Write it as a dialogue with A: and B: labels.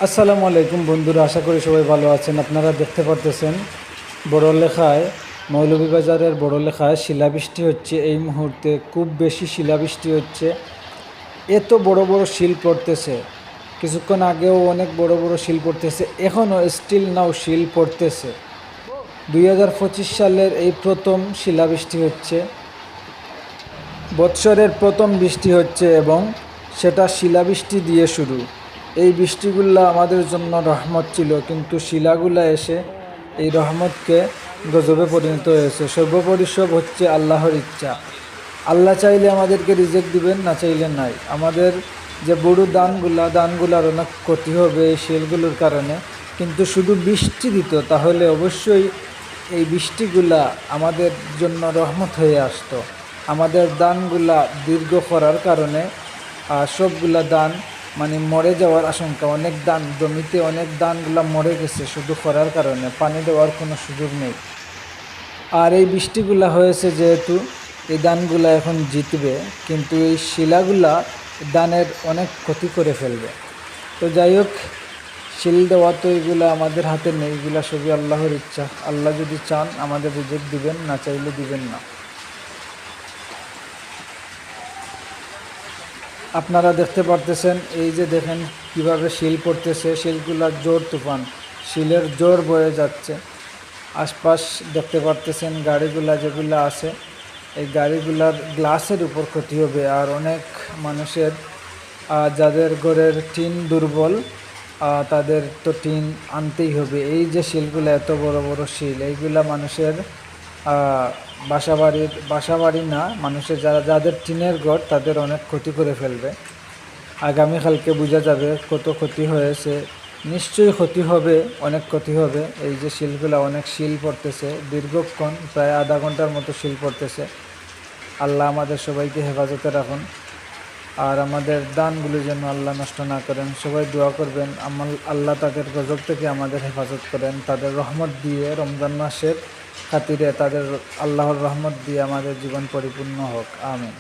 A: আসসালামু আলাইকুম বন্ধুরা, আশা করি সবাই ভালো আছেন। আপনারা দেখতে পারতেছেন বড়লেখায়, মৌলভীবাজারের বড়লেখায় শিলাবৃষ্টি হচ্ছে। এই মুহূর্তে খুব বেশি শিলাবৃষ্টি হচ্ছে। এত বড় বড় শিল পড়তেছে। কিছুক্ষণ আগেও অনেক বড় বড় শিল পড়তেছে, এখনও স্টিল নাও শিল পড়তেছে। 2025 সালের এই প্রথম শিলাবৃষ্টি হচ্ছে, বৎসরের প্রথম বৃষ্টি হচ্ছে এবং সেটা শিলাবৃষ্টি দিয়ে শুরু। এই বৃষ্টিগুলা আমাদের জন্য রহমত ছিল, কিন্তু শিলাগুলা এসে এই রহমতকে গজবে পরিণত হয়েছে। সর্বোপরি সব হচ্ছে আল্লাহর ইচ্ছা। আল্লাহ চাইলে আমাদেরকে রিজেক্ট দিবেন, না চাইলে নাই। আমাদের যে বড় দানগুলার অনেক ক্ষতি হবে এই শিলগুলোর কারণে, কিন্তু শুধু বৃষ্টি দিত তাহলে অবশ্যই এই বৃষ্টিগুলা আমাদের জন্য রহমত হয়ে আসতো। আমাদের দানগুলা দীর্ঘ করার কারণে সবগুলা দান মরে যাওয়ার আশঙ্কা। অনেক দান জমিতে, অনেক দানগুলা মরে গেছে শুধু খরার কারণে, পানি দেওয়ার কোনো সুযোগ নেই। আর এই বৃষ্টিগুলা হয়েছে যেহেতু এই দানগুলা এখন জিতবে, কিন্তু এই শিলাগুলা দানের অনেক ক্ষতি করে ফেলবে। তো যাই হোক, শিল দেওয়া তো এগুলো আমাদের হাতে নেই, এগুলা সবই আল্লাহর ইচ্ছা। আল্লাহ যদি চান আমাদের রিজেক্ট দিবেন, না চাইলে দিবেন না। আপনারা দেখতে পারতেছেন, এই যে দেখেন কিভাবে শিল পড়তেছে, শিলগুলার জোর তুফান, শিলের জোর বয়ে যাচ্ছে। আশপাশ দেখতে পারতেছেন গাড়িগুলা যেগুলো আছে, এই গাড়িগুলার গ্লাসের উপর ক্ষতি হবে। আর অনেক মানুষের যাদের ঘরের টিন দুর্বল, তাদের তো টিন আনতেই হবে। এই যে শিলগুলা, এত বড় বড় শিল, এইগুলা মানুষের বাসাবাড়ি না, মানুষের যাদের টিনের ঘর তাদের অনেক ক্ষতি করে ফেলবে। আগামীকালকে বোঝা যাবে কত ক্ষতি হয়েছে। নিশ্চয়ই ক্ষতি হবে, অনেক ক্ষতি হবে। এই যে শিলগুলা, অনেক শিল পড়তেছে দীর্ঘক্ষণ, প্রায় আধা ঘন্টার মতো শিল পড়তেছে। আল্লাহ আমাদের সবাইকে হেফাজতে রাখুন, আর আমাদের দানগুলো যেন আল্লাহ নষ্ট না করেন। সবাই দোয়া করবেন আল্লাহ তাদের গজব থেকে আমাদের হেফাজত করেন, তাদের রহমত দিয়ে, রমজান মাসের খাতিরে তাদের আল্লাহর রহমত দিয়ে আমাদের জীবন পরিপূর্ণ হোক। আমিন।